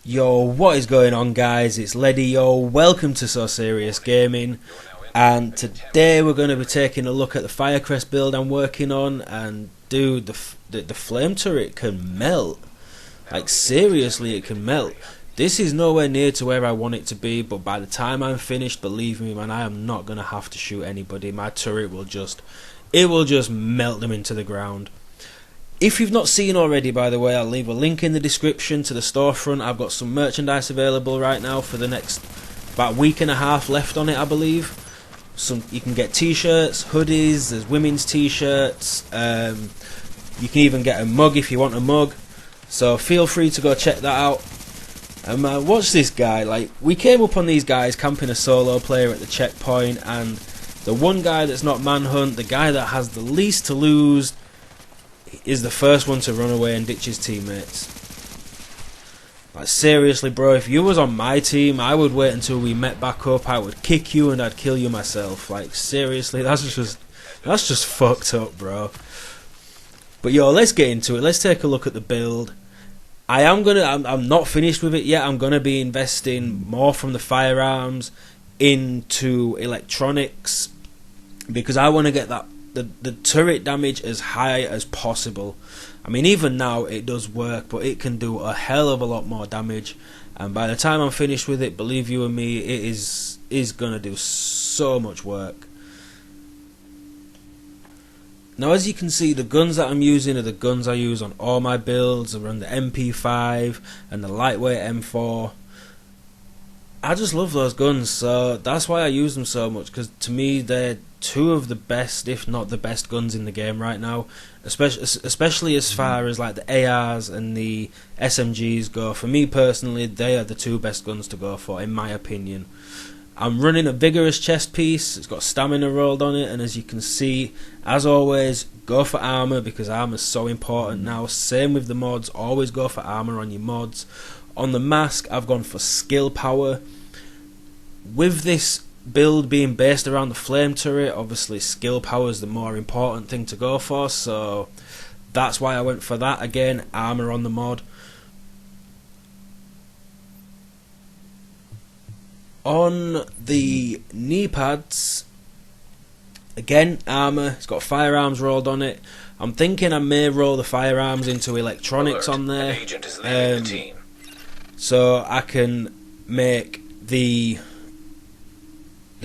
Yo, what is going on, guys? It's Leddy. Yo, welcome to So Serious Gaming, and today we're going to be taking a look at the FIRECREST build I'm working on. And dude, the flame turret can melt. Like, seriously, it can melt. This is nowhere near to where I want it to be, but by the time I'm finished, believe me, man, I am not going to have to shoot anybody. My turret will just melt them into the ground. If you've not seen already, by the way, I'll leave a link in the description to the storefront. I've got some merchandise available right now for the next about week and a half left on it, I believe. You can get t-shirts, hoodies, there's women's t-shirts, you can even get a mug if you want a mug, so feel free to go check that out. And man, watch this guy. Like, we came up on these guys camping a solo player at the checkpoint, and the one guy that's not manhunt, the guy that has the least to lose, is the first one to run away and ditch his teammates. Like, seriously, bro, if you was on my team, I would wait until we met back up. I would kick you and I'd kill you myself. Like, seriously, that's just fucked up, bro. But yo, let's get into it. Let's take a look at the build. I'm not finished with it yet. I'm gonna be investing more from the firearms into electronics, because I want to get the turret damage as high as possible. I mean, even now it does work, but it can do a hell of a lot more damage. And by the time I'm finished with it, believe you and me, it is gonna do so much work. Now, as you can see, the guns that I'm using are the guns I use on all my builds. I run the MP5 and the lightweight M4. I just love those guns, so that's why I use them so much, because to me they're two of the best, if not the best, guns in the game right now, especially as far as like the ARs and the SMGs go. For me personally, they are the two best guns to go for, in my opinion. I'm running a vigorous chest piece. It's got stamina rolled on it, and as you can see, as always, go for armor, because armor's so important now. Same with the mods, always go for armor on your mods. On the mask, I've gone for skill power. With this build being based around the flame turret, obviously skill power is the more important thing to go for, so that's why I went for that. Again, armor on the mod. On the knee pads, again, armor. It's got firearms rolled on it. I'm thinking I may roll the firearms into electronics on there, so I can make the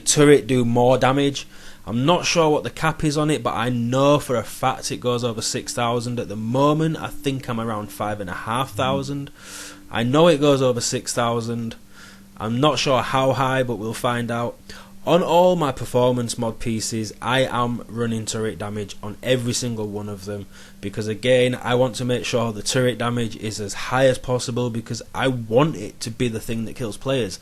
turret do more damage. I'm not sure what the cap is on it, but I know for a fact it goes over 6,000. At the moment, I think I'm around 5,500. I know it goes over 6,000. I'm not sure how high, but we'll find out. On all my performance mod pieces, I am running turret damage on every single one of them, because again, I want to make sure the turret damage is as high as possible, because I want it to be the thing that kills players.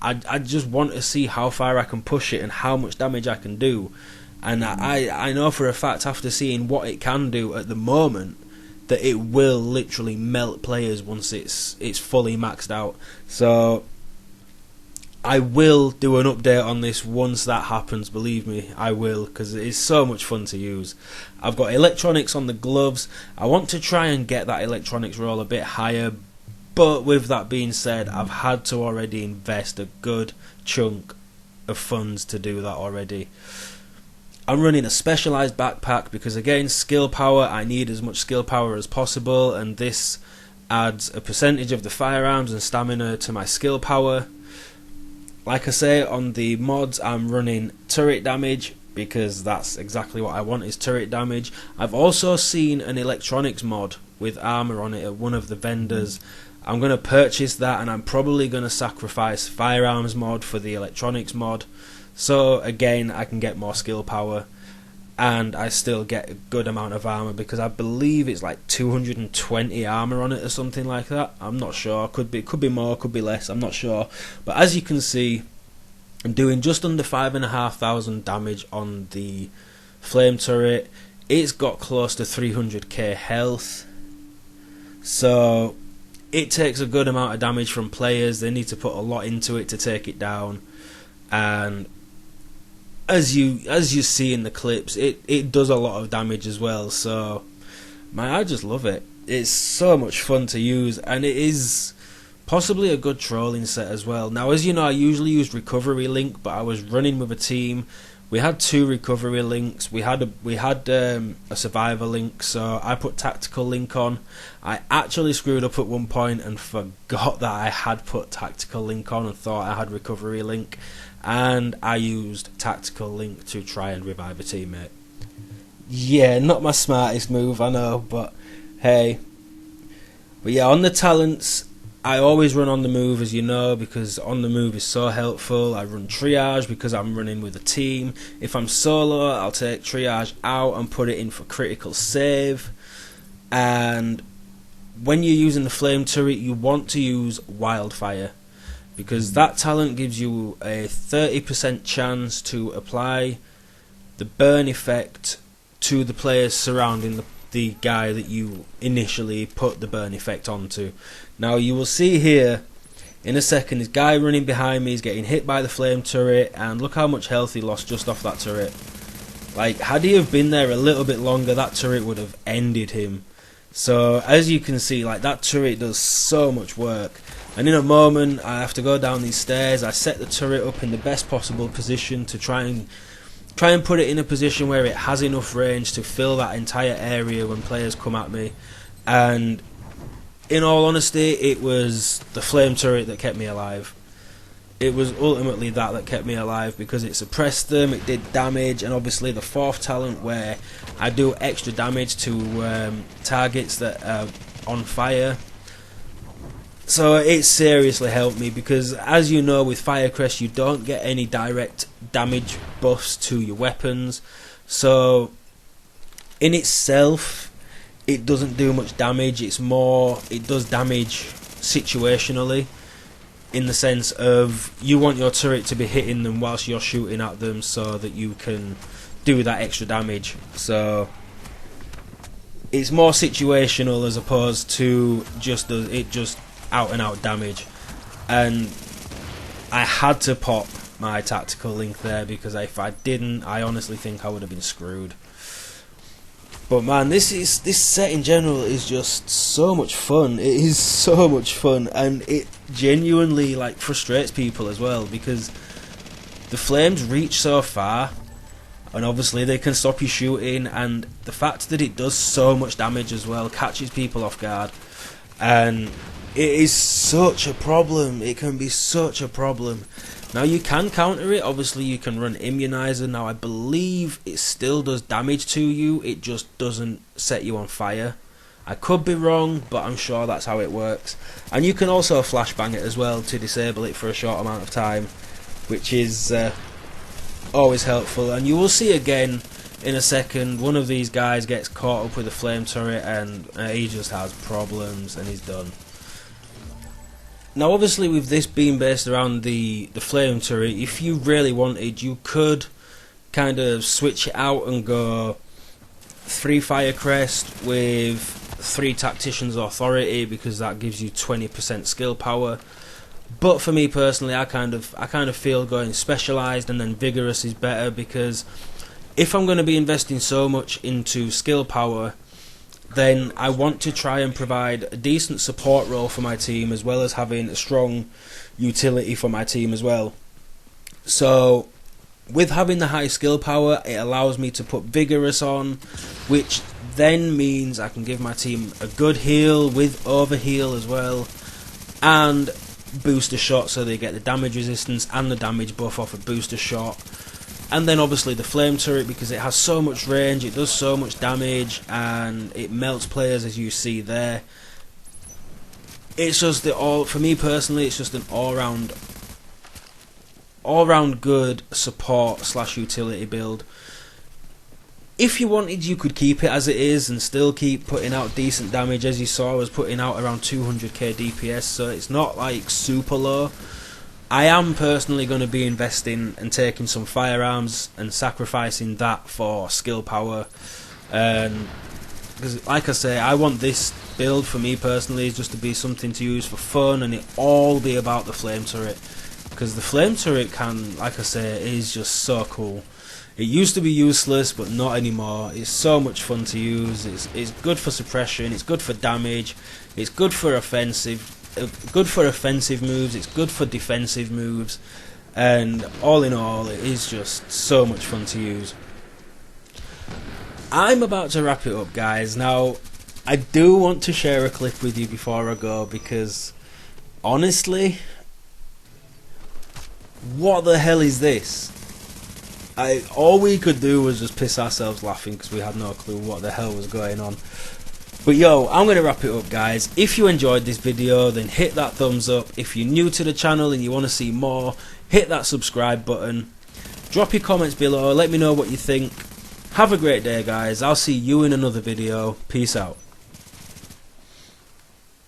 I just want to see how far I can push it and how much damage I can do. And I know for a fact, after seeing what it can do at the moment, that it will literally melt players once it's fully maxed out. So I will do an update on this once that happens, believe me, I will, because it is so much fun to use. I've got electronics on the gloves. I want to try and get that electronics roll a bit higher, but with that being said, I've had to already invest a good chunk of funds to do that already. I'm running a specialised backpack because, again, skill power, I need as much skill power as possible, and this adds a percentage of the firearms and stamina to my skill power. Like I say, on the mods, I'm running turret damage, because that's exactly what I want, is turret damage. I've also seen an electronics mod with armor on it at one of the vendors. I'm going to purchase that, and I'm probably going to sacrifice firearms mod for the electronics mod. So again, I can get more skill power, and I still get a good amount of armor, because I believe it's like 220 armor on it or something like that. I'm not sure. Could be more, could be less. I'm not sure. But as you can see, I'm doing just under 5,500 damage on the flame turret. It's got close to 300k health, so it takes a good amount of damage from players. They need to put a lot into it to take it down, and as you see in the clips, it does a lot of damage as well. So I just love it. It's so much fun to use, and it is possibly a good trolling set as well. Now, as you know, I usually use recovery link, but I was running with a team. We had 2 recovery links. We had a survivor link, so I put tactical link on. I actually screwed up at one point and forgot that I had put tactical link on and thought I had recovery link, and I used tactical link to try and revive a teammate. Yeah, not my smartest move, I know, but hey. But yeah, on the talents, I always run on the move, as you know, because on the move is so helpful. I run triage because I'm running with a team. If I'm solo, I'll take triage out and put it in for critical save. And when you're using the flame turret, you want to use wildfire, because that talent gives you a 30% chance to apply the burn effect to the players surrounding the guy that you initially put the burn effect onto. Now you will see here in a second, this guy running behind me is getting hit by the flame turret, and look how much health he lost just off that turret. Like, had he have been there a little bit longer, that turret would have ended him. So as you can see, like, that turret does so much work. And in a moment, I have to go down these stairs. I set the turret up in the best possible position to try and put it in a position where it has enough range to fill that entire area when players come at me. And in all honesty, it was the flame turret that kept me alive. It was ultimately that kept me alive, because it suppressed them, it did damage, and obviously the 4th talent where I do extra damage to targets that are on fire. So it seriously helped me, because as you know, with FIRECREST you don't get any direct damage buffs to your weapons. So in itself, it doesn't do much damage. It's more, it does damage situationally, in the sense of you want your turret to be hitting them whilst you're shooting at them so that you can do that extra damage. So it's more situational as opposed to just out and out damage. And I had to pop my tactical link there, because if I didn't, I honestly think I would have been screwed. But man, this set in general is just so much fun. It is so much fun, and it genuinely like frustrates people as well, because the flames reach so far, and obviously they can stop you shooting, and the fact that it does so much damage as well catches people off guard, and it is such a problem. It can be such a problem. Now you can counter it, obviously you can run immunizer. Now I believe it still does damage to you, it just doesn't set you on fire. I could be wrong, but I'm sure that's how it works. And you can also flashbang it as well to disable it for a short amount of time, which is always helpful. And you will see again in a second, one of these guys gets caught up with a flame turret and he just has problems and he's done. Now obviously with this being based around the flame turret, if you really wanted, you could kind of switch it out and go 3 FIRECREST with 3 Tactician's Authority, because that gives you 20% skill power. But for me personally, I kind of feel going Specialised and then Vigorous is better, because if I'm going to be investing so much into skill power, then I want to try and provide a decent support role for my team, as well as having a strong utility for my team as well. So with having the high skill power, it allows me to put Vigorous on, which then means I can give my team a good heal with overheal as well, and booster shot, so they get the damage resistance and the damage buff off a booster shot. And then obviously the flame turret, because it has so much range, it does so much damage, and it melts players, as you see there. It's just for me personally, it's just an all-round good support / utility build. If you wanted, you could keep it as it is and still keep putting out decent damage. As you saw, I was putting out around 200k DPS, so it's not like super low. I am personally going to be investing and taking some firearms and sacrificing that for skill power, because like I say, I want this build for me personally is just to be something to use for fun, and it all be about the flame turret, because the flame turret can, like I say, is just so cool. It used to be useless, but not anymore. It's so much fun to use. It's good for suppression, it's good for damage, it's good for offensive. good for offensive moves, it's good for defensive moves, and all in all it is just so much fun to use. I'm about to wrap it up, guys. Now I do want to share a clip with you before I go, because honestly, what the hell is this? All we could do was just piss ourselves laughing because we had no clue what the hell was going on. But yo, I'm going to wrap it up, guys. If you enjoyed this video, then hit that thumbs up. If you're new to the channel and you want to see more, hit that subscribe button. Drop your comments below, let me know what you think. Have a great day, guys. I'll see you in another video. Peace out.